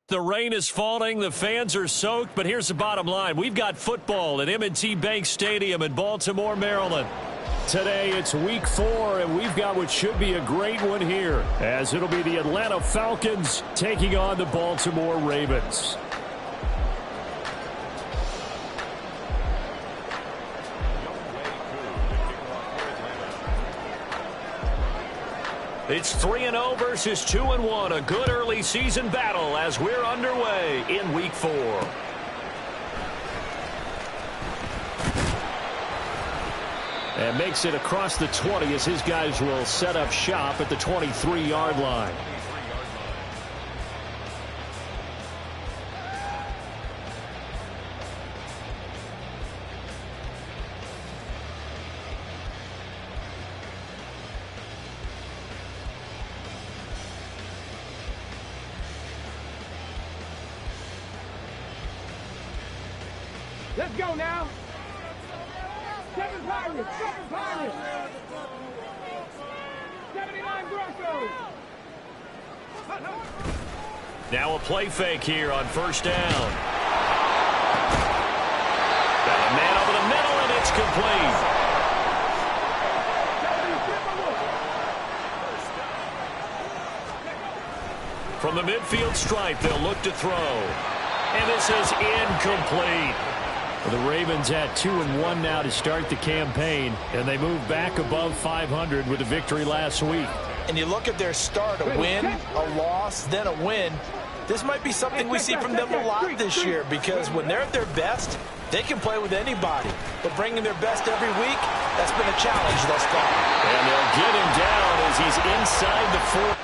The rain is falling, the fans are soaked, but here's the bottom line. We've got football at M&T Bank Stadium in Baltimore, Maryland. Today it's week 4, and we've got what should be a great one here, as it'll be the Atlanta Falcons taking on the Baltimore Ravens. It's 3-0 versus 2-1, a good early season battle as we're underway in week 4. And makes it across the 20 as his guys will set up shop at the 23-yard line. Let's go now. Seven Pirates. 79 Broncos. Now a play fake here on first down. Got a man over the middle, and it's complete. From the midfield stripe, they'll look to throw. And this is incomplete. The Ravens at 2-1 now to start the campaign, and they move back above 500 with a victory last week. And you look at their start, a win, a loss, then a win. This might be something we see from them a lot this year, because when they're at their best, they can play with anybody. But bringing their best every week, that's been a challenge thus far. And they'll get him down as he's inside the 4.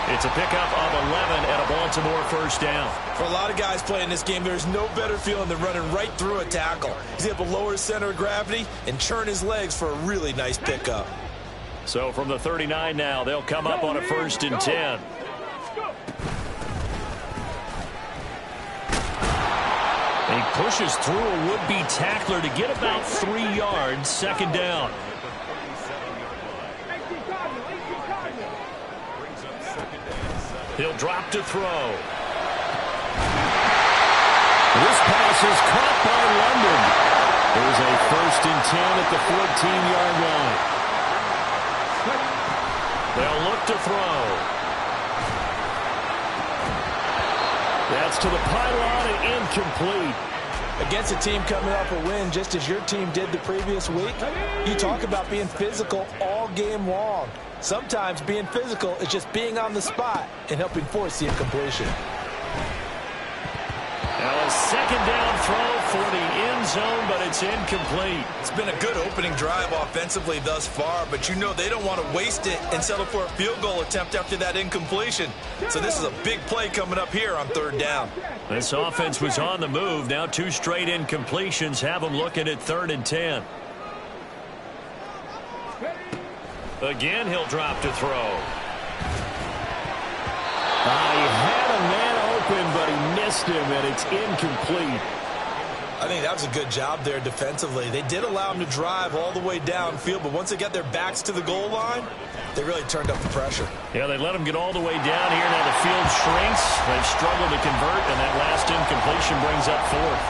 It's a pickup of 11 and a Baltimore first down. For a lot of guys playing this game, there's no better feeling than running right through a tackle. He's able to lower his center of gravity and churn his legs for a really nice pickup. So from the 39 now, they'll come up on a 1st and 10. And he pushes through a would-be tackler to get about 3 yards, 2nd down. He'll drop to throw. This pass is caught by London. There's a 1st and 10 at the 14-yard line. They'll look to throw. That's to the pylon and incomplete. Against a team coming off a win just as your team did the previous week, you talk about being physical all game long. Sometimes being physical is just being on the spot and helping force the incompletion. Now a 2nd down throw for the end zone, but it's incomplete. It's been a good opening drive offensively thus far, but you know they don't want to waste it and settle for a field goal attempt after that incompletion. So this is a big play coming up here on 3rd down. This offense was on the move. Now 2 straight incompletions have them looking at 3rd and 10. Again, he'll drop to throw. He had a man open, but he missed him, and it's incomplete. I think that was a good job there defensively. They did allow him to drive all the way downfield, but once they got their backs to the goal line, They really turned up the pressure. Yeah, they let him get all the way down here. Now the field shrinks. They've struggled to convert, and that last incompletion brings up fourth.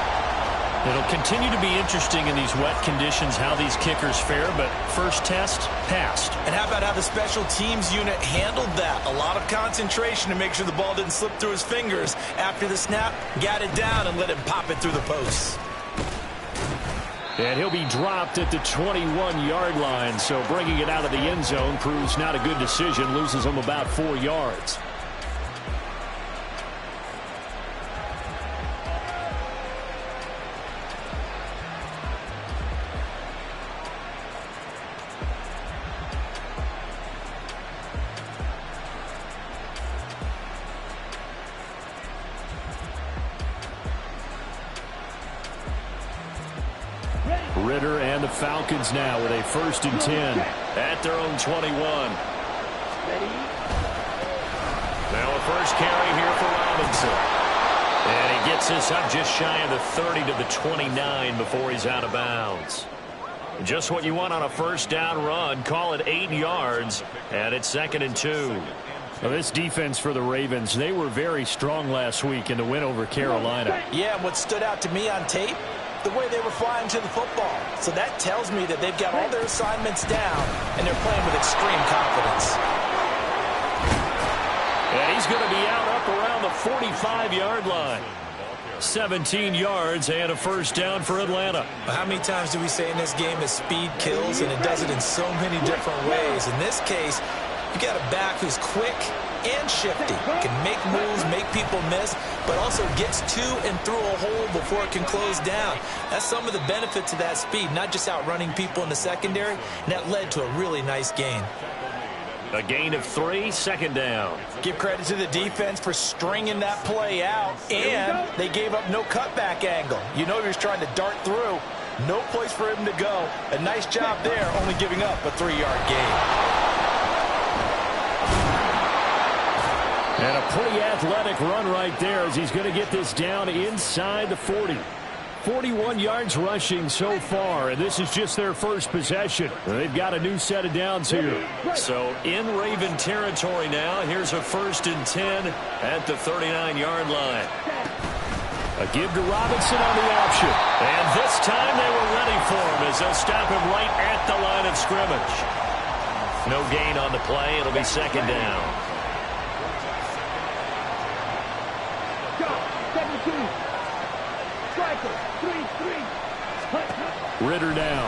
It'll continue to be interesting in these wet conditions how these kickers fare, but first test, passed. And how about how the special teams unit handled that? A lot of concentration to make sure the ball didn't slip through his fingers. After the snap, got it down and let him pop it through the posts. And he'll be dropped at the 21-yard line, so bringing it out of the end zone proves not a good decision, loses him about 4 yards. Ritter and the Falcons now with a 1st and 10 at their own 21. Now a first carry here for Robinson. And he gets this up just shy of the 30 to the 29 before he's out of bounds. Just what you want on a first down run. Call it 8 yards, and it's 2nd and 2. Well, this defense for the Ravens, they were very strong last week in the win over Carolina. Yeah, and what stood out to me on tape, the way they were flying to the football. So that tells me that they've got all their assignments down, and they're playing with extreme confidence. And he's going to be out up around the 45-yard line. 17 yards and a first down for Atlanta. How many times do we say in this game that speed kills, and it does it in so many different ways? In this case, you got a back who's quick and shifty, can make moves, make people miss, but also gets to and through a hole before it can close down. That's some of the benefits of that speed, not just outrunning people in the secondary, and that led to a really nice gain. A gain of 3, 2nd down. Give credit to the defense for stringing that play out, and they gave up no cutback angle. You know he was trying to dart through. No place for him to go. A nice job there, only giving up a 3-yard gain. And a pretty athletic run right there as he's going to get this down inside the 40. 41 yards rushing so far, and this is just their first possession. They've got a new set of downs here. So in Raven territory now, here's a 1st and 10 at the 39-yard line. A give to Robinson on the option. And this time they were ready for him as they'll stop him right at the line of scrimmage. No gain on the play. It'll be 2nd down. Ritter now.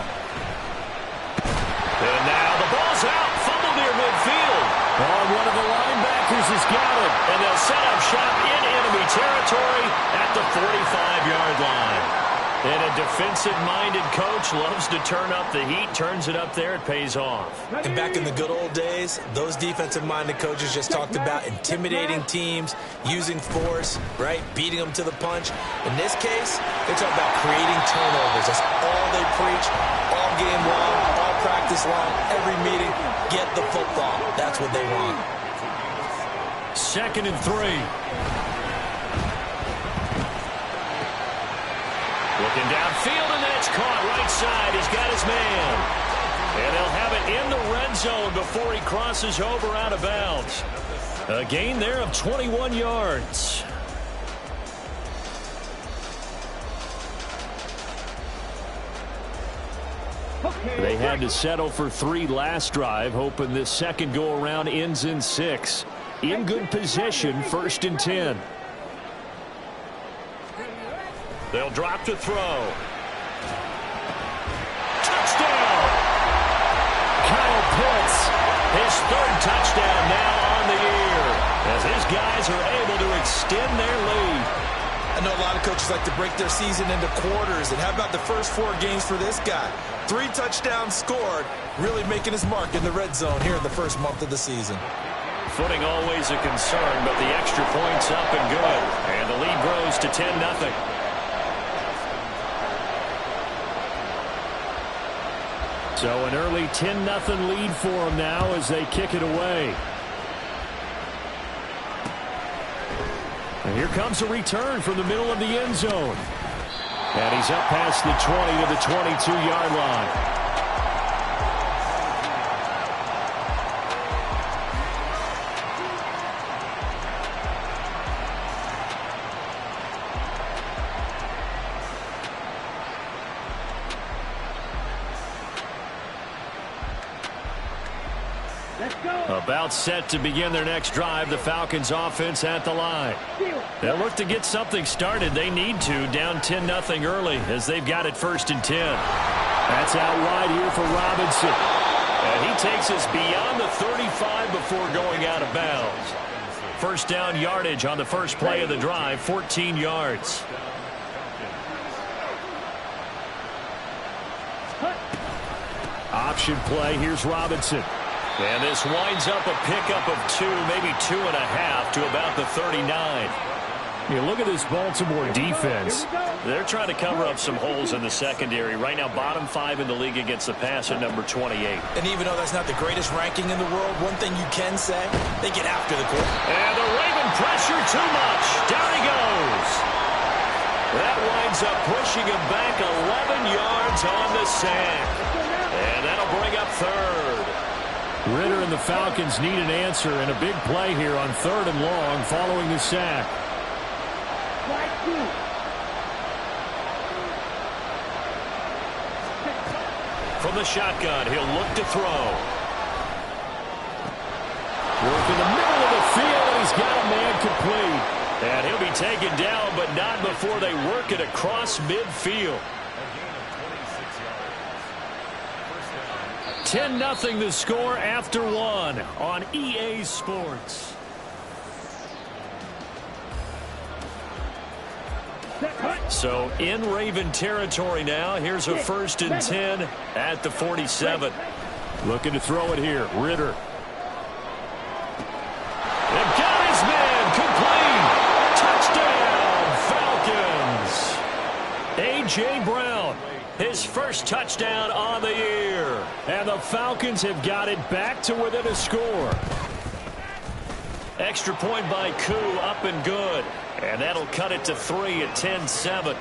And now the ball's out. Fumble near midfield. Oh, one of the linebackers has got it. And they'll set up shop in enemy territory at the 45-yard line. And a defensive-minded coach loves to turn up the heat, turns it up there, it pays off. And back in the good old days, those defensive-minded coaches just talked about intimidating teams, using force, right, beating them to the punch. In this case, they're talking about creating turnovers. That's all they preach, all game long, all practice long, every meeting. Get the football. That's what they want. 2nd and 3. Looking downfield, and that's caught right side. He's got his man. And they'll have it in the red zone before he crosses over out of bounds. A gain there of 21 yards. They had to settle for 3 last drive, hoping this second go-around ends in 6. In good position, 1st and 10. They'll drop to throw. Touchdown! Kyle Pitts, his 3rd touchdown now on the year, as his guys are able to extend their lead. I know a lot of coaches like to break their season into quarters, and how about the first 4 games for this guy? 3 touchdowns scored, really making his mark in the red zone here in the first month of the season. Footing always a concern, but the extra point's up and good, and the lead grows to 10-0. So an early 10-0 lead for them now as they kick it away. And here comes a return from the middle of the end zone. And he's up past the 20 to the 22-yard line. About set to begin their next drive. The Falcons offense at the line. They'll look to get something started. They need to. Down 10-0 early as they've got it 1st and 10. That's out wide here for Robinson. And he takes us beyond the 35 before going out of bounds. First down yardage on the first play of the drive, 14 yards. Option play. Here's Robinson. And this winds up a pickup of 2, maybe 2.5 to about the 39. You look at this Baltimore defense. They're trying to cover up some holes in the secondary. Right now, bottom 5 in the league against the pass at number 28. And even though that's not the greatest ranking in the world, one thing you can say, they get after the quarterback. And the Raven pressure too much. Down he goes. That winds up pushing him back 11 yards on the sack. And that'll bring up 3rd. Ritter and the Falcons need an answer, and a big play here on 3rd and long following the sack. From the shotgun, he'll look to throw. Work in the middle of the field, and he's got a man complete. And he'll be taken down, but not before they work it across midfield. 10-0 the score after 1 on EA Sports. So in Raven territory now. Here's a 1st and 10 at the 47. Looking to throw it here. Ritter. They've got his man complete. Touchdown, Falcons. A.J. Brown. His first touchdown on the year. And the Falcons have got it back to within a score. Extra point by Koo, up and good. And that'll cut it to 3 at 10-7.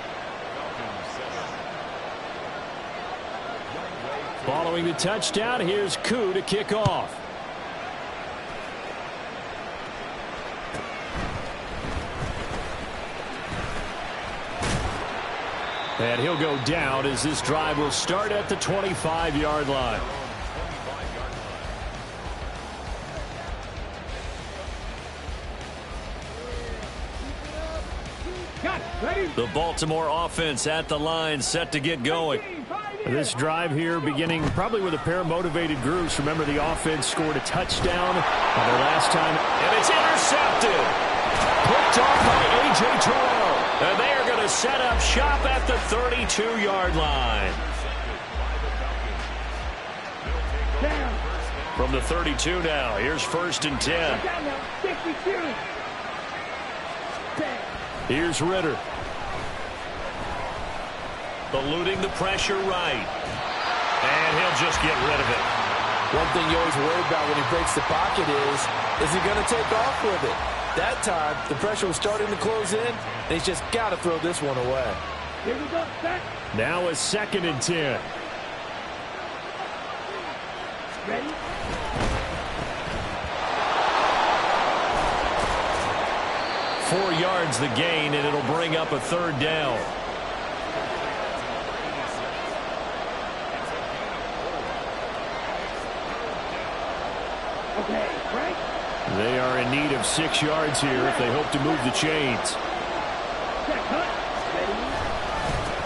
Following the touchdown, here's Koo to kick off. And he'll go down as this drive will start at the 25-yard line. The Baltimore offense at the line, set to get going. This drive here beginning probably with a pair of motivated groups. Remember, the offense scored a touchdown on their last time. And it's intercepted. Picked off by A.J. Terrell. And they are going to set up shop at the 32-yard line. From the 32 now, here's 1st and 10. Here's Ritter. Eluding the pressure right. And he'll just get rid of it. One thing you always worry about when he breaks the pocket is he going to take off with it? That time, the pressure was starting to close in, and he's just got to throw this one away. Here we go, set. Now a 2nd and 10. Ready? Four yards the gain, and it'll bring up a 3rd down. Okay, Frank. They are in need of 6 yards here if they hope to move the chains.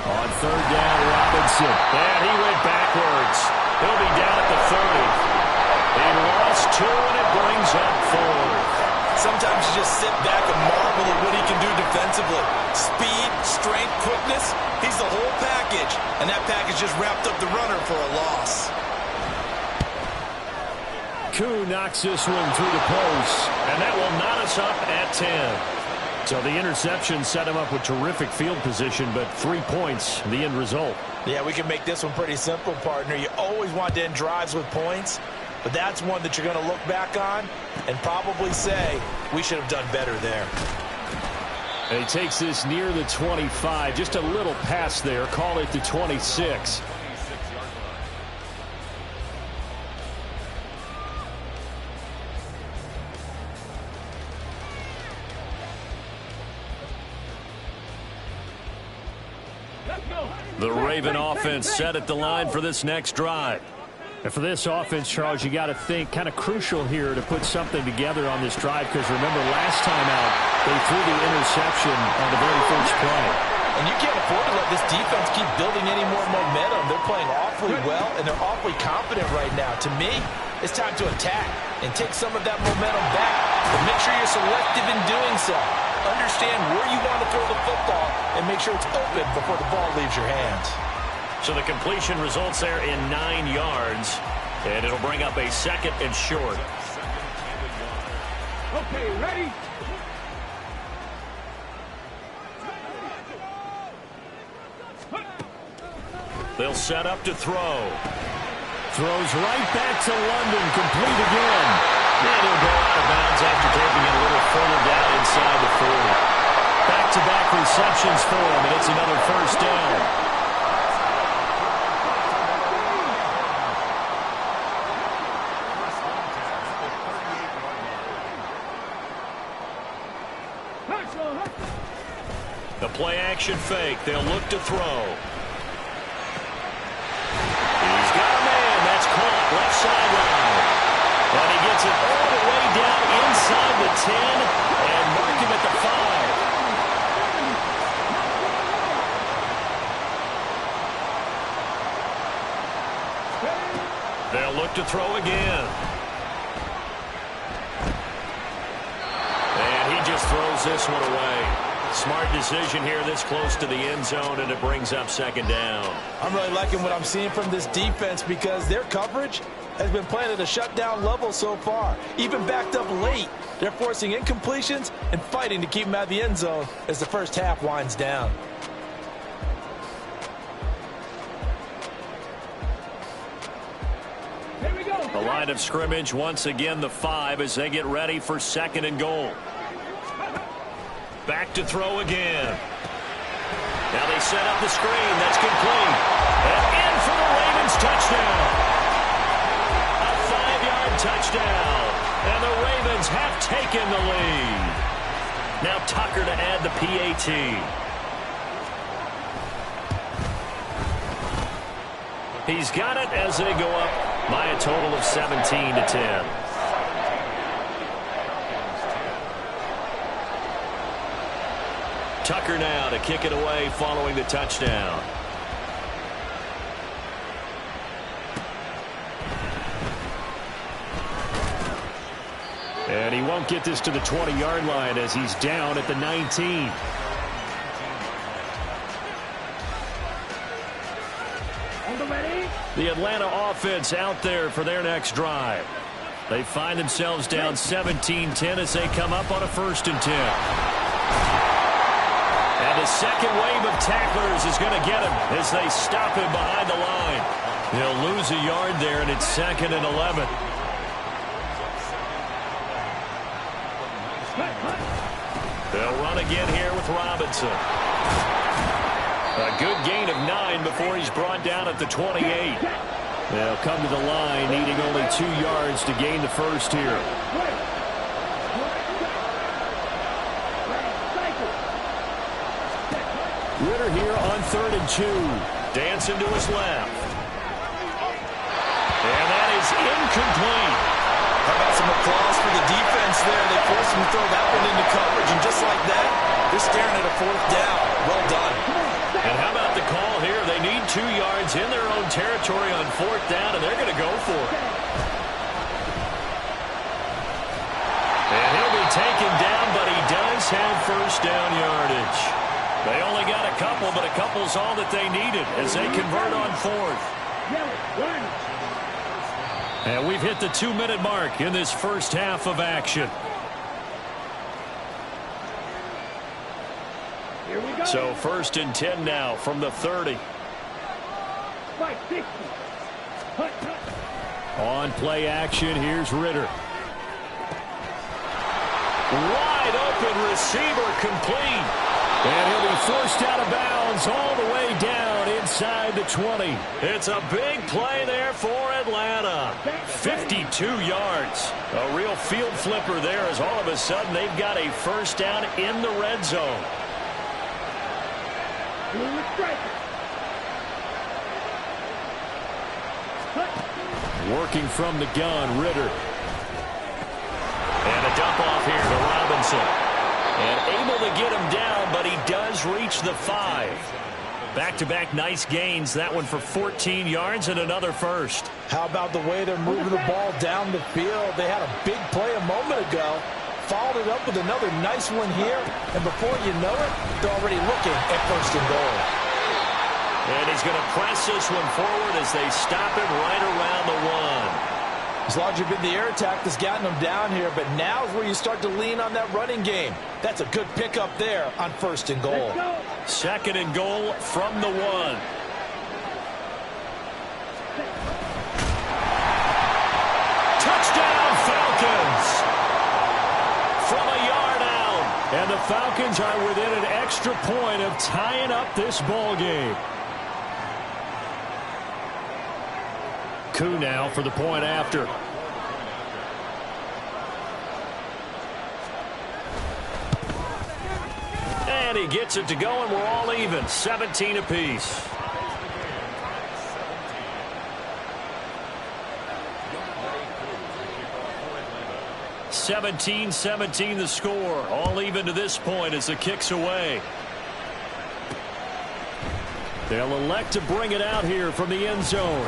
On 3rd down, Robinson. And he went backwards. He'll be down at the 30. He lost 2, and it brings up 4. Sometimes you just sit back and marvel at what he can do defensively. Speed, strength, quickness. He's the whole package. And that package just wrapped up the runner for a loss. Koo knocks this one through the post, and that will knot us up at 10. So the interception set him up with terrific field position, but 3 points, the end result. Yeah, we can make this one pretty simple, partner. You always want to end drives with points, but that's one that you're going to look back on and probably say, we should have done better there. And he takes this near the 25, just a little past there, call it the 26. The Raven offense set at the line for this next drive. And for this offense, Charles, you got to think kind of crucial here to put something together on this drive, because remember last time out they threw the interception on the very first play. And you can't afford to let this defense keep building any more momentum. They're playing awfully well, and they're awfully confident right now. To me, it's time to attack and take some of that momentum back. But make sure you're selective in doing so. Understand where you want to throw the football and make sure it's open before the ball leaves your hands. So the completion results there in 9 yards, and it'll bring up a 2nd and short. Okay, ready? They'll set up to throw. Throws right back to London, complete again. And he'll go out of bounds after taking it a little further down inside the 40. Back-to-back receptions for him, and it's another first down. The play-action fake. They'll look to throw. He's got a man. That's caught left sideline. And he gets it all the way down inside the 10 and mark him at the 5. They'll look to throw again. And he just throws this one away. Smart decision here this close to the end zone, and it brings up 2nd down. I'm really liking what I'm seeing from this defense because their coverage has been playing at a shutdown level so far. Even backed up late, they're forcing incompletions and fighting to keep them out of the end zone as the first half winds down. Here we go. The line of scrimmage once again the 5 as they get ready for 2nd and goal. Back to throw again. Now they set up the screen. That's complete. And in for the Ravens touchdown. A 5-yard touchdown. And the Ravens have taken the lead. Now Tucker to add the PAT. He's got it as they go up by a total of 17-10. Tucker now to kick it away following the touchdown. And he won't get this to the 20-yard line as he's down at the 19. The Atlanta offense out there for their next drive. They find themselves down 17-10 as they come up on a 1st and 10. And the second wave of tacklers is going to get him as they stop him behind the line. He'll lose a yard there, and it's 2nd and 11. They'll run again here with Robinson. A good gain of 9 before he's brought down at the 28. They'll come to the line needing only 2 yards to gain the first here. Ritter here on 3rd and 2. Dancing to his left. And that is incomplete. How about some applause for the defense there? They forced him to throw that one into coverage, and just like that, they're staring at a 4th down. Well done. And how about the call here? They need 2 yards in their own territory on 4th down, and they're going to go for it. And he'll be taken down, but he does have first down yardage. They only got a couple, but a couple's all that they needed as they convert on 4th. And we've hit the 2-minute mark in this first half of action. Here we go. So 1st and 10 now from the 30. On play action, here's Ritter. Wide open receiver complete. And he'll be forced out of bounds all the way down inside the 20. It's a big play there for Atlanta. 52 yards. A real field flipper there as all of a sudden they've got a first down in the red zone. Working from the gun, Ritter. And a dump off here to Robinson. And able to get him down, but he does reach the 5. Back-to-back nice gains. That one for 14 yards and another first. How about the way they're moving the ball down the field? They had a big play a moment ago. Followed it up with another nice one here. And before you know it, they're already looking at 1st and goal. And he's going to press this one forward as they stop him right around the 1. As long as you've been the air attack that's gotten them down here, but now is where you start to lean on that running game. That's a good pickup there on 1st and goal. 2nd and goal from the 1. Touchdown, Falcons! From a yard out. And the Falcons are within an extra point of tying up this ball game. Koo now for the point after. And he gets it to go, and we're all even. 17 apiece. (17-17) the score. All even to this point as the kick's away. They'll elect to bring it out here from the end zone.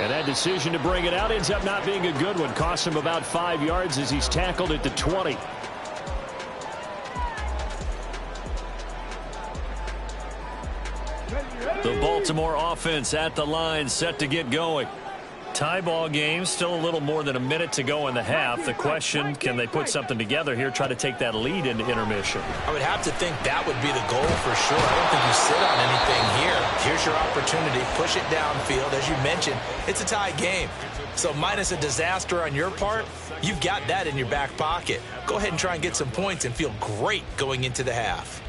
And that decision to bring it out ends up not being a good one. Costs him about 5 yards as he's tackled at the 20. The Baltimore offense at the line, set to get going. Tie ball game, still a little more than a minute to go in the half. The question, can they put something together here, try to take that lead into intermission? I would have to think that would be the goal for sure. I don't think you sit on anything here. Here's your opportunity. Push it downfield. As you mentioned, it's a tie game. So minus a disaster on your part, you've got that in your back pocket. Go ahead and try and get some points and feel great going into the half.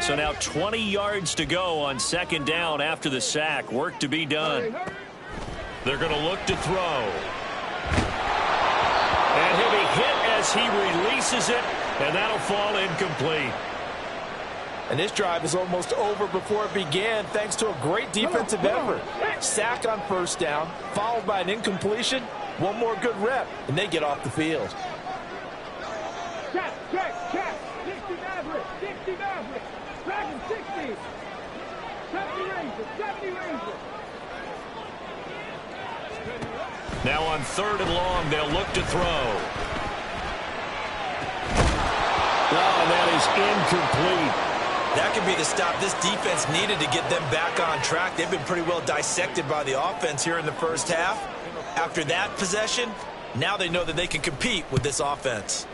So now 20 yards to go on 2nd down after the sack. Work to be done. They're going to look to throw. And he'll be hit as he releases it, and that'll fall incomplete. And this drive is almost over before it began thanks to a great defensive effort. Sack on 1st down, followed by an incompletion. One more good rep, and they get off the field. Check. 60 Maverick. 60 Maverick. Dragon 60. 70 Ranger. 70 Ranger. Now on 3rd and long, they'll look to throw. Oh, and that is incomplete. That could be the stop this defense needed to get them back on track. They've been pretty well dissected by the offense here in the 1st half. After that possession, now they know that they can compete with this offense.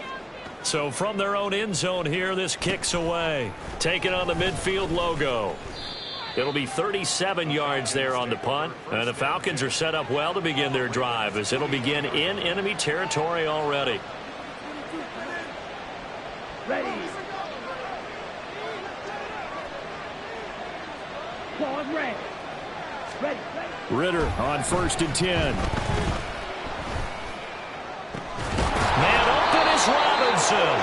So from their own end zone here, this kicks away. Taking on the midfield logo. It'll be 37 yards there on the punt. And the Falcons are set up well to begin their drive as it'll begin in enemy territory already. Ready. Pause red. Ready. Ritter on 1st and 10. Man open is Robinson.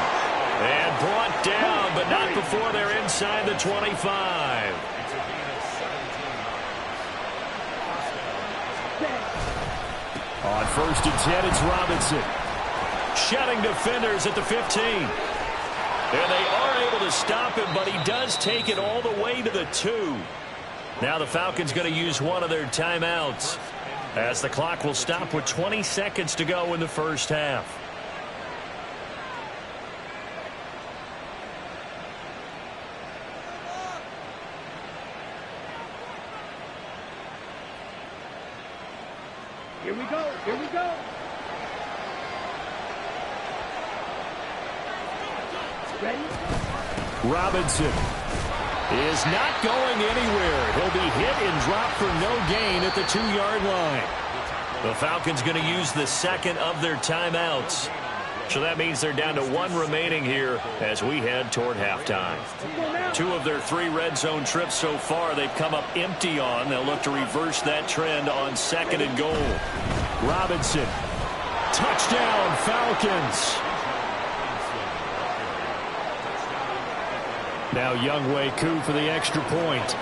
And brought down, but not before they're inside the 25. On 1st and 10, it's Robinson. Shutting defenders at the 15. And they are able to stop him, but he does take it all the way to the 2. Now the Falcons going to use one of their timeouts as the clock will stop with 20 seconds to go in the 1st half. Here we go. Here we go. Ready? Robinson is not going anywhere. He'll be hit and dropped for no gain at the 2-yard line. The Falcons going to use the 2nd of their timeouts. So that means they're down to 1 remaining here as we head toward halftime. 2 of their 3 red zone trips so far they've come up empty on. They'll look to reverse that trend on 2nd and goal. Robinson Touchdown, Falcons. Now Younghoe Koo for the extra point.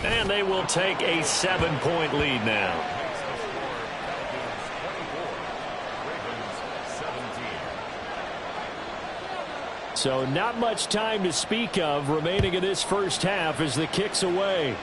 And they will take a 7-point lead now. So not much time to speak of remaining in this first half as the kick's away.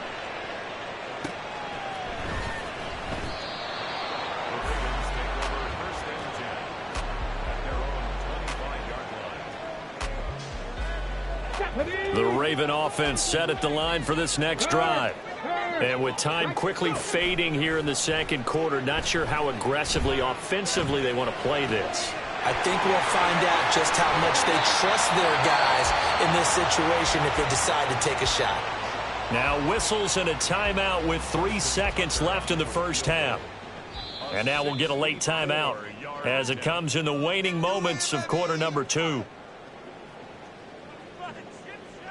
The Raven offense set at the line for this next drive. And with time quickly fading here in the second quarter, not sure how aggressively, offensively they want to play this. I think we'll find out just how much they trust their guys in this situation if they decide to take a shot. Now whistles and a timeout with 3 seconds left in the first half. And now we'll get a late timeout as it comes in the waning moments of quarter number 2.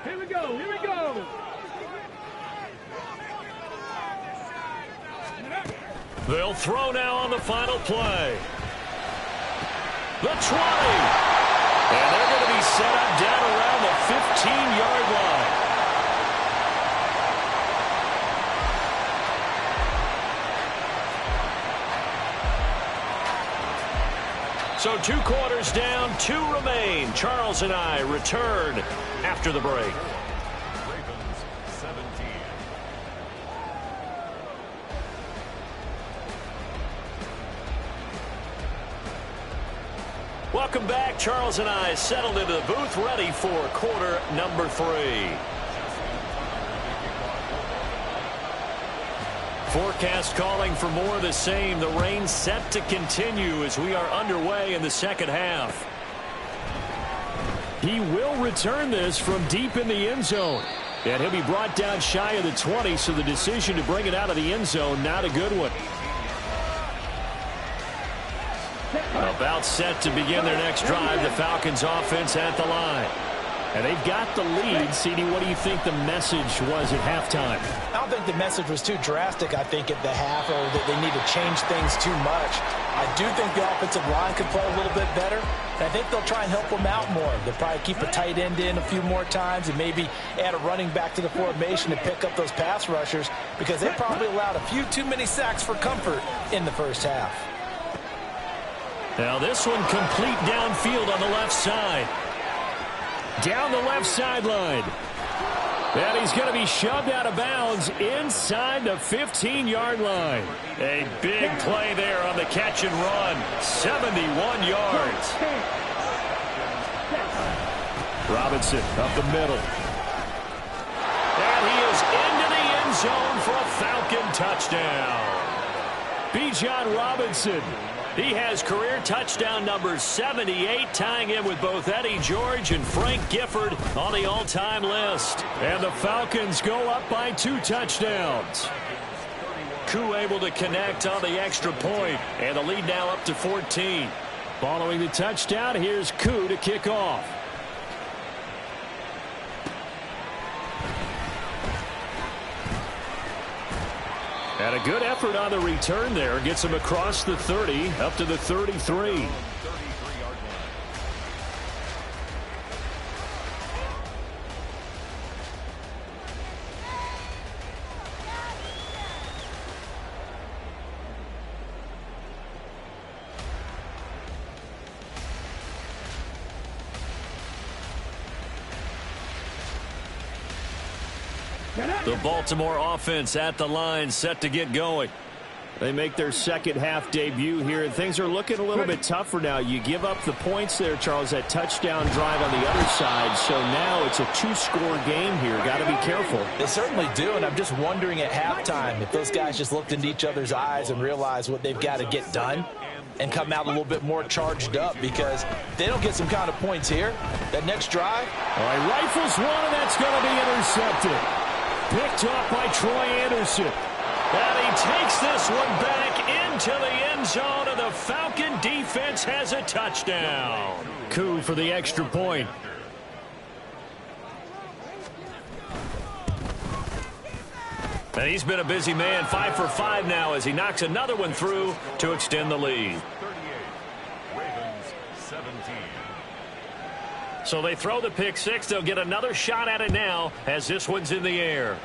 Here we go, here we go. They'll throw now on the final play. The 20. And they're going to be set up down around the 15-yard line. So 2 quarters down, 2 remain. Charles and I return after the break. Welcome back. Charles and I settled into the booth, ready for quarter number 3. Forecast calling for more of the same. The rain set to continue as we are underway in the second half. He will return this from deep in the end zone. And he'll be brought down shy of the 20, so the decision to bring it out of the end zone, not a good one. About set to begin their next drive. The Falcons offense at the line. And they've got the lead. CD, what do you think the message was at halftime? I don't think the message was too drastic, I think, at the half, or that they need to change things too much. I do think the offensive line could play a little bit better. And I think they'll try and help them out more. They'll probably keep a tight end in a few more times and maybe add a running back to the formation to pick up those pass rushers, because they probably allowed a few too many sacks for comfort in the first half. Now this one complete downfield on the left side. Down the left sideline. And he's going to be shoved out of bounds inside the 15-yard line. A big play there on the catch and run. 71 yards. Robinson up the middle. And he is into the end zone for a Falcon touchdown. Bijan Robinson. He has career touchdown number 78, tying him with both Eddie George and Frank Gifford on the all-time list. And the Falcons go up by 2 touchdowns. Koo able to connect on the extra point, and the lead now up to 14. Following the touchdown, here's Koo to kick off. And a good effort on the return there. Gets him across the 30, up to the 33. The Baltimore offense at the line, set to get going. They make their second half debut here, and things are looking a little bit tougher now. You give up the points there, Charles, that touchdown drive on the other side. So now it's a 2-score game here. Got to be careful. They certainly do, and I'm just wondering at halftime if those guys just looked into each other's eyes and realized what they've got to get done and come out a little bit more charged up, because they don't get some kind of points here. That next drive. All right, rifles one, and that's going to be intercepted. Picked off by Troy Anderson. And he takes this one back into the end zone, and the Falcon defense has a touchdown. Koo for the extra point. And he's been a busy man, 5 for 5 now as he knocks another one through to extend the lead. 38, Ravens 17. So they throw the pick six. They'll get another shot at it now as this one's in the air.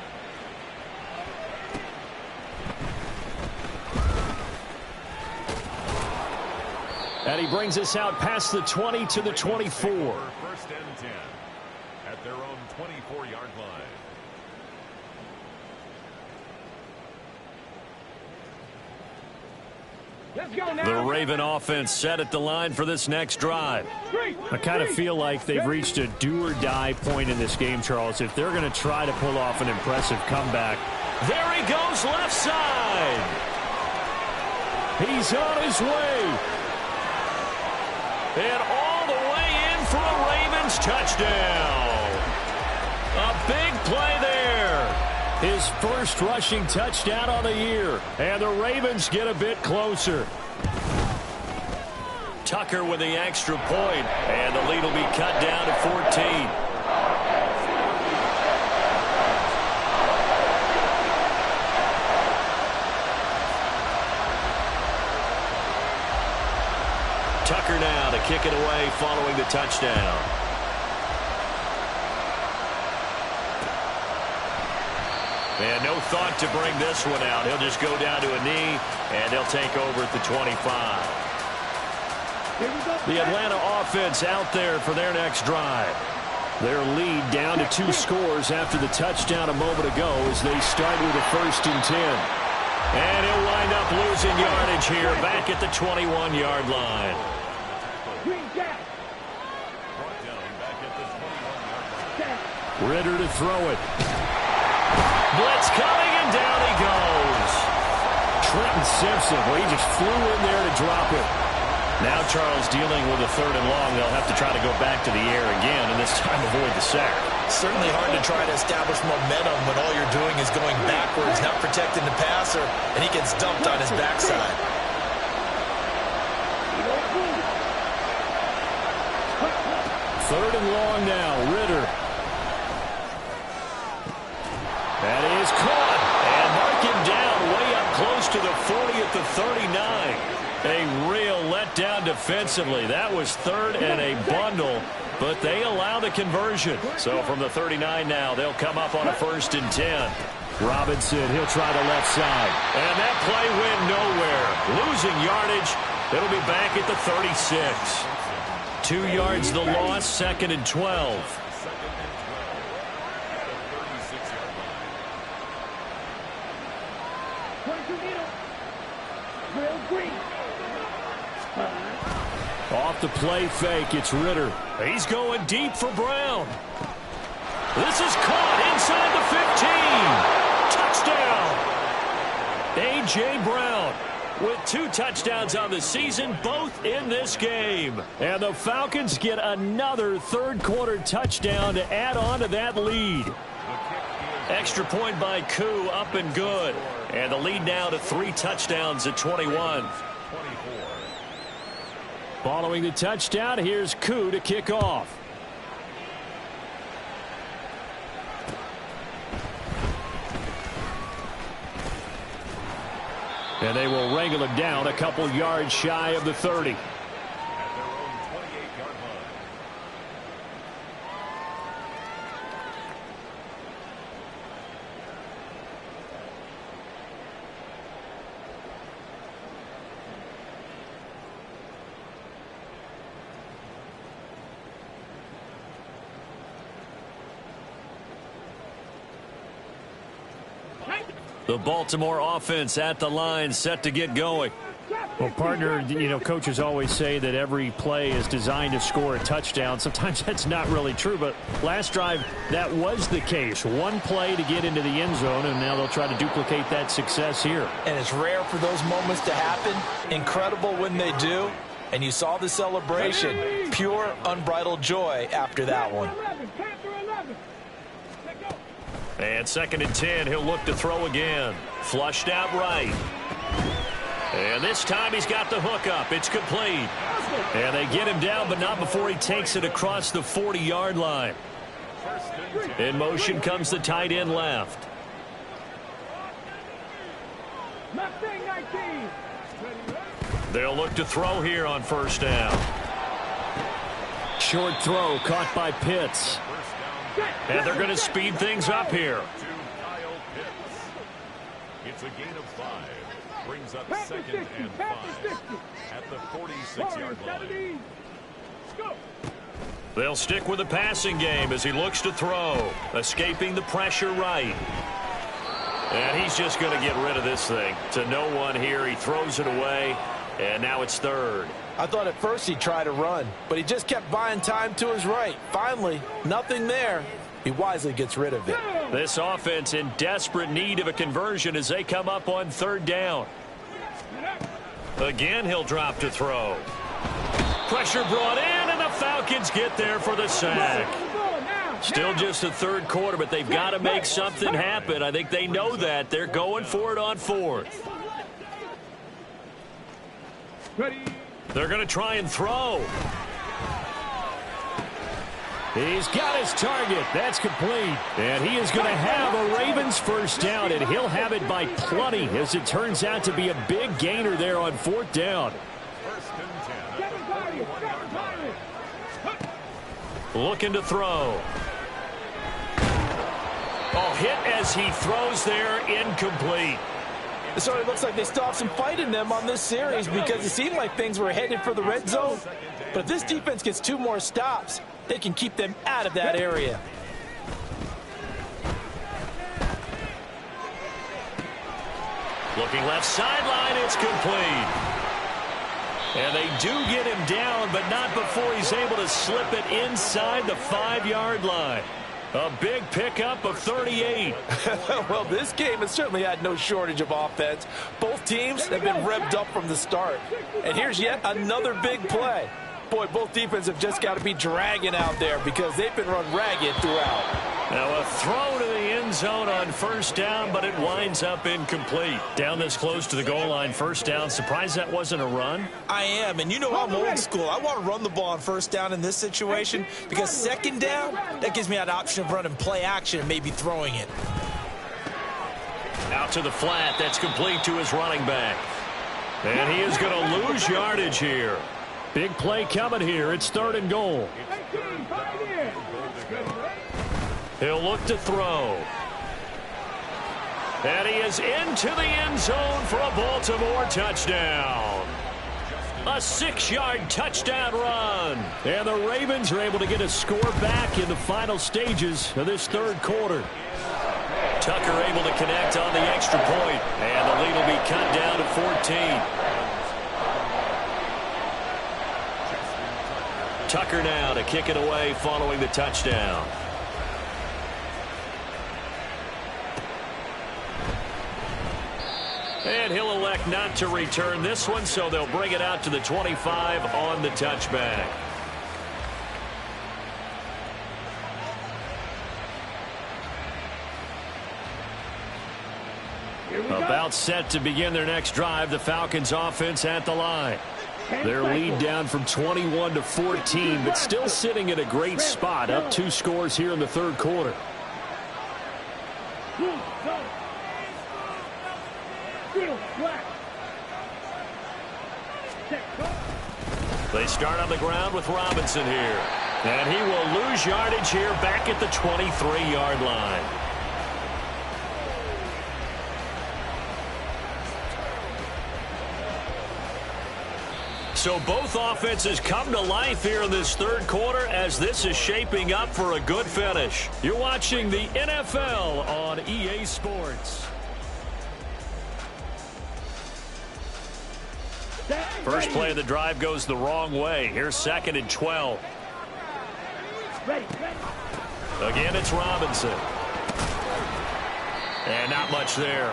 And he brings us out past the 20 to the 24. First and 10 at their own 24-yard line. Let's go now. The Raven offense set at the line for this next drive. I kind of feel like they've reached a do-or-die point in this game, Charles. If they're going to try to pull off an impressive comeback. There he goes, left side. He's on his way. And all the way in for a Ravens touchdown. A big play there. His first rushing touchdown on the year. And the Ravens get a bit closer. Tucker with the extra point. And the lead will be cut down to 14. Tucker now to kick it away following the touchdown. And no thought to bring this one out. He'll just go down to a knee, and they'll take over at the 25. The Atlanta offense out there for their next drive. Their lead down to 2 scores after the touchdown a moment ago as they start with a 1st and 10. And he'll wind up losing yardage here back at the 21-yard line. Ritter to throw it. Blitz coming, and down he goes. Trenton Simpson, well, he just flew in there to drop it. Now Charles dealing with a 3rd and long. They'll have to try to go back to the air again, and this time avoid the sack. Certainly hard to try to establish momentum when all you're doing is going backwards, not protecting the passer, and he gets dumped on his backside. Third and long now, Ritter. That is caught, and mark him down way up close to the 40 at the 39. A real letdown defensively. That was 3rd and a bundle, but they allow the conversion. So from the 39 now, they'll come up on a 1st and 10. Robinson, he'll try the left side. And that play went nowhere. Losing yardage. It'll be back at the 36. 2 yards the loss, 2nd and 12. Off the play fake, it's Ritter. He's going deep for Brown. This is caught inside the 15. Touchdown. A.J. Brown with 2 touchdowns on the season, both in this game. And the Falcons get another 3rd quarter touchdown to add on to that lead. Extra point by Koo, up and good. And the lead now to 3 touchdowns at 21. Following the touchdown, here's Koo to kick off. And they will wrangle it down a couple yards shy of the 30. The Baltimore offense at the line, set to get going. Well, partner, you know, coaches always say that every play is designed to score a touchdown. Sometimes that's not really true, but last drive, that was the case. 1 play to get into the end zone, and now they'll try to duplicate that success here. And it's rare for those moments to happen. Incredible when they do. And you saw the celebration. Pure, unbridled joy after that one. And 2nd and 10, he'll look to throw again. Flushed out right. And this time he's got the hook up. It's complete. And they get him down, but not before he takes it across the 40-yard line. In motion comes the tight end left. They'll look to throw here on first down. Short throw caught by Pitts. And they're going to speed things up here. It's a gain of 5. Brings up 2nd and 5 at the 46-yard line. They'll stick with the passing game as he looks to throw. Escaping the pressure right. And he's just going to get rid of this thing. To no one here. He throws it away. And now it's 3rd. I thought at first he'd try to run, but he just kept buying time to his right. Finally, nothing there. He wisely gets rid of it. This offense in desperate need of a conversion as they come up on 3rd down. Again, he'll drop to throw. Pressure brought in, and the Falcons get there for the sack. Still just the 3rd quarter, but they've got to make something happen. I think they know that. They're going for it on 4th. They're going to try and throw. He's got his target. That's complete. And he is going to have a Ravens first down, and he'll have it by plenty as it turns out to be a big gainer there on 4th down. Looking to throw. Oh, hit as he throws there, incomplete. It certainly looks like they still have some fight in them on this series because it seemed like things were headed for the red zone. But if this defense gets 2 more stops, they can keep them out of that area. Looking left sideline, it's complete. And they do get him down, but not before he's able to slip it inside the 5-yard line. A big pickup of 38. Well, this game has certainly had no shortage of offense. Both teams have been revved up from the start. And here's yet another big play. Boy, both defenses have just got to be dragging out there because they've been run ragged throughout. Now a throw to the end zone on first down, but it winds up incomplete. Down this close to the goal line, first down. Surprised that wasn't a run? I am, and you know I'm old school. I want to run the ball on first down in this situation because second down, that gives me that option of running play action and maybe throwing it. Out to the flat. That's complete to his running back. And he is going to lose yardage here. Big play coming here. It's 3rd and goal. He'll look to throw. And he is into the end zone for a Baltimore touchdown. A 6-yard touchdown run. And the Ravens are able to get a score back in the final stages of this 3rd quarter. Tucker able to connect on the extra point. And the lead will be cut down to 14. Tucker now to kick it away following the touchdown. And he'll elect not to return this one, so they'll bring it out to the 25 on the touchback. About set to begin their next drive, the Falcons offense at the line. Their lead down from 21 to 14, but still sitting at a great spot, up 2 scores here in the 3rd quarter. They start on the ground with Robinson here. And he will lose yardage here back at the 23-yard line. So both offenses come to life here in this 3rd quarter as this is shaping up for a good finish. You're watching the NFL on EA Sports. First play of the drive goes the wrong way. Here's 2nd and 12. Again, it's Robinson. And not much there.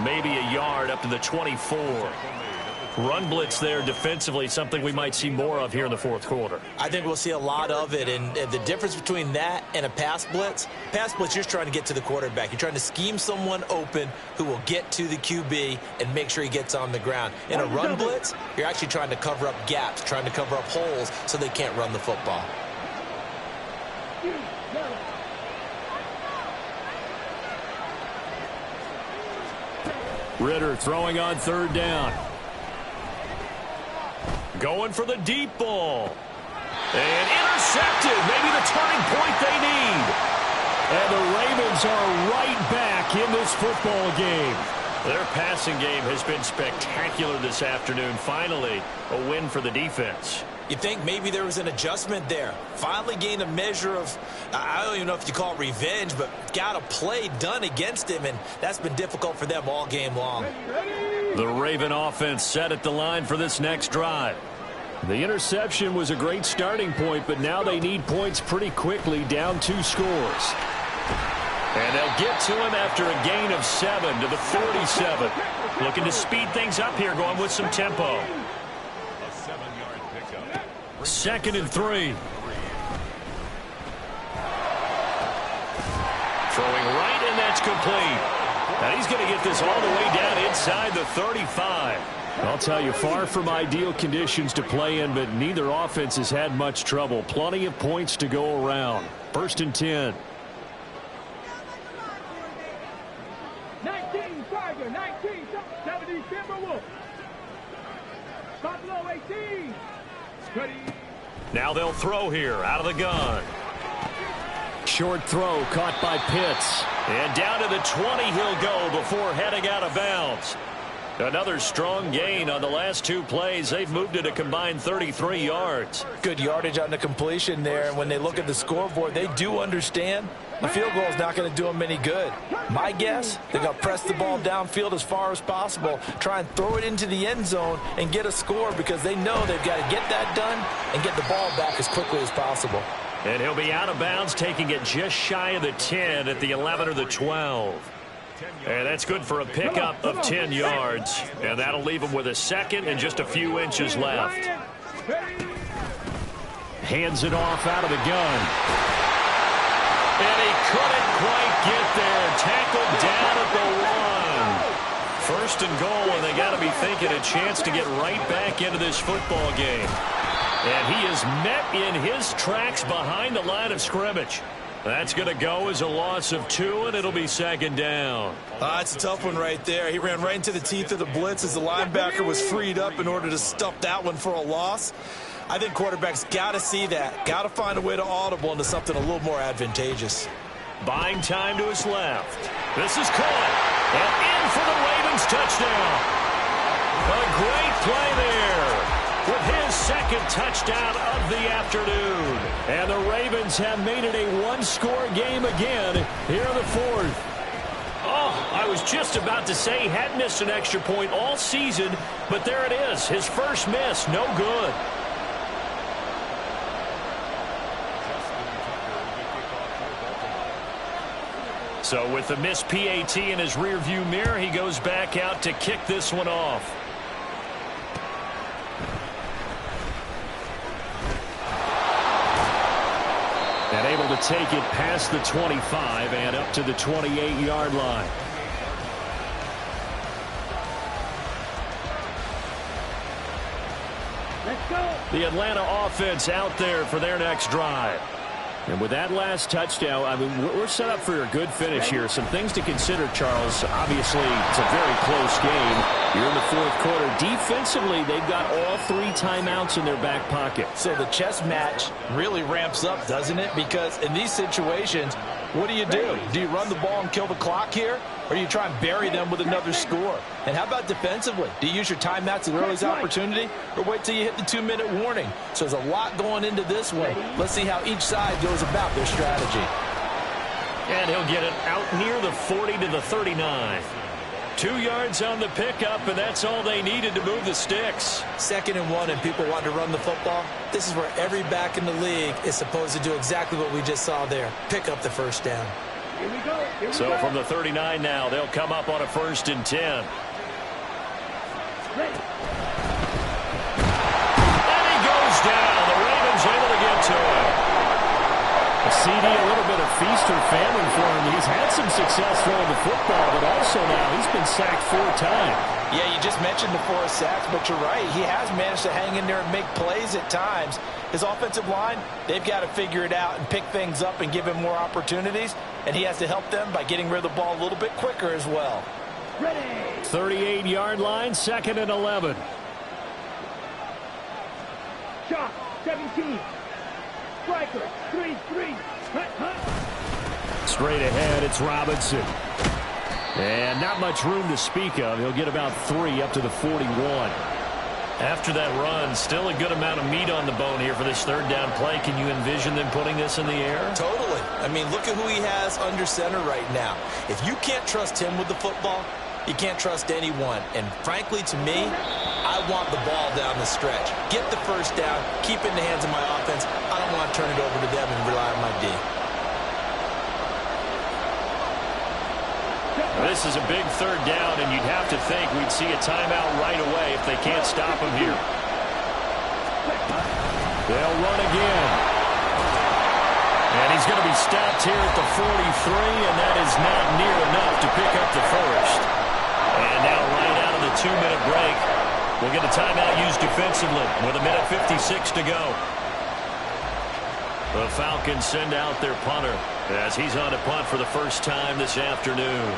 Maybe a yard up to the 24. Run blitz there defensively, something we might see more of here in the 4th quarter. I think we'll see a lot of it, and the difference between that and a pass blitz, you're just trying to get to the quarterback. You're trying to scheme someone open who will get to the QB and make sure he gets on the ground. In a run blitz, you're actually trying to cover up gaps, trying to cover up holes so they can't run the football. Ritter throwing on third down. Going for the deep ball. And intercepted. Maybe the turning point they need. And the Ravens are right back in this football game. Their passing game has been spectacular this afternoon. Finally, a win for the defense. You think maybe there was an adjustment there. Finally gained a measure of, I don't even know if you call it revenge, but got a play done against him, and that's been difficult for them all game long. The Raven offense set at the line for this next drive. The interception was a great starting point, but now they need points pretty quickly, down 2 scores. And they'll get to him after a gain of 7 to the 47. Looking to speed things up here, going with some tempo. A 7-yard pickup. 2nd and 3. Throwing right, and that's complete. And he's going to get this all the way down inside the 35. I'll tell you, far from ideal conditions to play in, but neither offense has had much trouble. Plenty of points to go around. 1st and 10. 19 Tiger, 19 70 Timberwolves. Buffalo 18. Steady. Now they'll throw here out of the gun. Short throw caught by Pitts. And down to the 20 he'll go before heading out of bounds. Another strong gain on the last 2 plays. They've moved it a combined 33 yards. Good yardage on the completion there, and when they look at the scoreboard, they do understand the field goal is not going to do them any good. My guess, they're going to press the ball downfield as far as possible, try and throw it into the end zone and get a score, because they know they've got to get that done and get the ball back as quickly as possible. And he'll be out of bounds, taking it just shy of the 10 at the 11 or the 12. And that's good for a pickup of 10 yards. And that'll leave him with a 2nd and just a few inches left. Hands it off out of the gun. And he couldn't quite get there. Tackled down at the 1. 1st and goal, and they got to be thinking a chance to get right back into this football game. And he is met in his tracks behind the line of scrimmage. That's going to go as a loss of 2, and it'll be 2nd down. It's a tough one right there. He ran right into the teeth of the blitz as the linebacker was freed up in order to stuff that one for a loss. I think quarterbacks got to see that. Got to find a way to audible into something a little more advantageous. Buying time to his left. This is caught. And in for the Ravens touchdown. A great play there with his 2nd touchdown of the afternoon. And the Ravens have made it a 1-score game again here in the 4th. Oh, I was just about to say he hadn't missed an extra point all season, but there it is. His first miss, no good. So with the missed PAT in his rearview mirror, he goes back out to kick this one off. And able to take it past the 25 and up to the 28-yard line. Let's go. The Atlanta offense out there for their next drive. And with that last touchdown, I mean, we're set up for a good finish here. Some things to consider, Charles. Obviously, it's a very close game. You're in the 4th quarter. Defensively, they've got all 3 timeouts in their back pocket. So the chess match really ramps up, doesn't it? Because in these situations, what do? Do you run the ball and kill the clock here? Or do you try and bury them with another score? And how about defensively? Do you use your timeouts at the earliest opportunity, or wait till you hit the 2-minute warning? So there's a lot going into this one. Let's see how each side goes about their strategy. And he'll get it out near the 40 to the 39. 2 yards on the pickup, and that's all they needed to move the sticks. 2nd and 1, and people want to run the football. This is where every back in the league is supposed to do exactly what we just saw there. Pick up the 1st down. Here we go. Here we So go. from the 39 now, they'll come up on a 1st and 10. Ready. And he goes down. The Ravens able to get to him. A CD, a little bit of feast or famine for him. He's had some success throwing the football, but also now he's been sacked 4 times. Yeah, you just mentioned the 4 sacks, but you're right. He has managed to hang in there and make plays at times. His offensive line, they've got to figure it out and pick things up and give him more opportunities, and he has to help them by getting rid of the ball a little bit quicker as well. Ready. 38-yard line, 2nd and 11. Shot. 17. Striker. 3-3. Hut, hut. Straight ahead, it's Robinson. And not much room to speak of. He'll get about 3 up to the 41. After that run, still a good amount of meat on the bone here for this 3rd down play. Can you envision them putting this in the air? Totally. I mean, look at who he has under center right now. If you can't trust him with the football, you can't trust anyone. And frankly, to me, I want the ball down the stretch. Get the 1st down, keep it in the hands of my offense. I don't want to turn it over to them and rely on my D. This is a big 3rd down, and you'd have to think we'd see a timeout right away if they can't stop him here. They'll run again. And he's going to be stopped here at the 43, and that is not near enough to pick up the 1st. And now right out of the 2-minute break, we'll get a timeout used defensively with 1:56 to go. The Falcons send out their punter as he's on a punt for the first time this afternoon.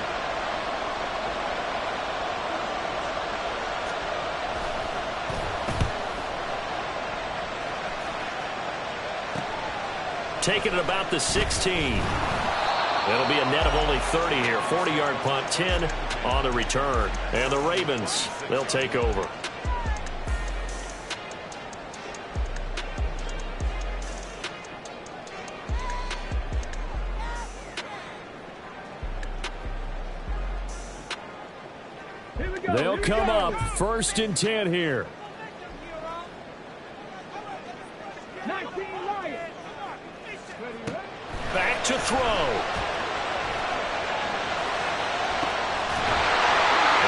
Taking it about the 16. It'll be a net of only 30 here. 40-yard punt, 10 on the return. And the Ravens, they'll take over. They'll come up 1st and 10 here. 19 Lions. Back to throw.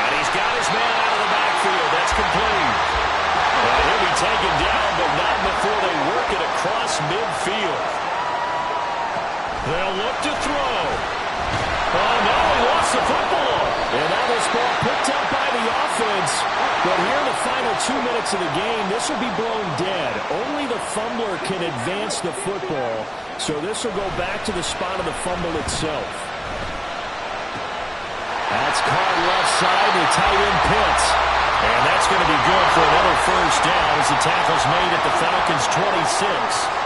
And he's got his man out of the backfield. That's complete. And he'll be taken down, but not before they work it across midfield. They'll look to throw. Oh, no, he lost the football. And now this ball picked up by the offense. But here in the final 2 minutes of the game, this will be blown dead. Only the fumbler can advance the football. So this will go back to the spot of the fumble itself. That's caught left side to tight end Pitts. And that's going to be good for another 1st down as the tackle's made at the Falcons' 26.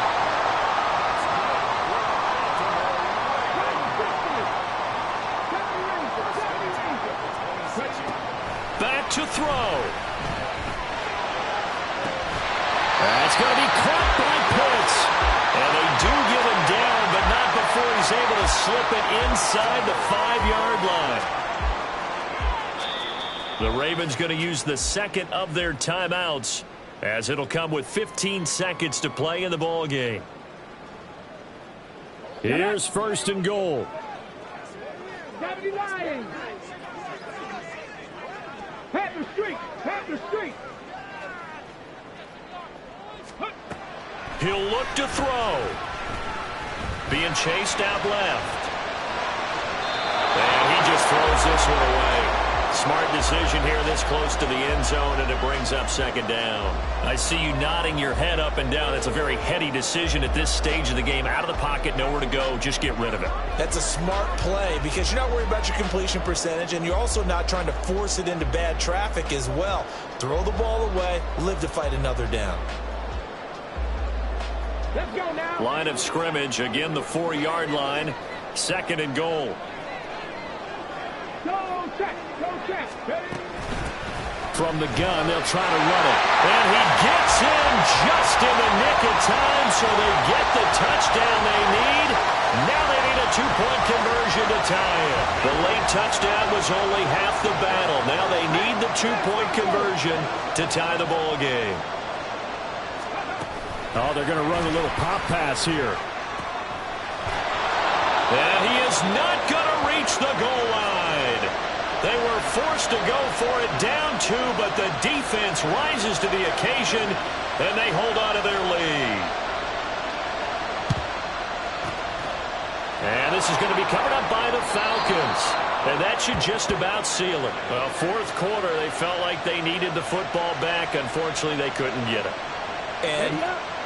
Back to throw. That's going to be caught by Pitts. And they do get him down, but not before he's able to slip it inside the 5-yard line. The Ravens going to use the 2nd of their timeouts as it'll come with 15 seconds to play in the ball game. Here's 1st and goal. 70 Lions. Panther Street. Panther Street. He'll look to throw. Being chased out left. And he just throws this one away. Smart decision here this close to the end zone, and it brings up 2nd down. I see you nodding your head up and down. It's a very heady decision at this stage of the game. Out of the pocket, nowhere to go. Just get rid of it. That's a smart play because you're not worried about your completion percentage, and you're also not trying to force it into bad traffic as well. Throw the ball away, live to fight another down. Let's go now. Line of scrimmage, again the 4-yard line. 2nd and goal. Go check. Go check. From the gun, they'll try to run it. And he gets in just in the nick of time, so they get the touchdown they need. Now they need a 2-point conversion to tie it. The late touchdown was only half the battle. Now they need the 2-point conversion to tie the ball game. Oh, they're going to run a little pop pass here. And he is not going to reach the goal line. They were forced to go for it down 2, but the defense rises to the occasion, and they hold on to their lead. And this is going to be covered up by the Falcons. And that should just about seal it. Well, 4th quarter, they felt like they needed the football back. Unfortunately, they couldn't get it. And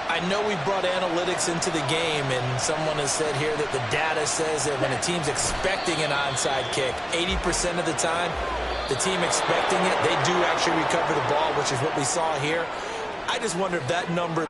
I know we brought analytics into the game, and someone has said here that the data says that when a team's expecting an onside kick, 80% of the time, the team expecting it, they do actually recover the ball, which is what we saw here. I just wonder if that number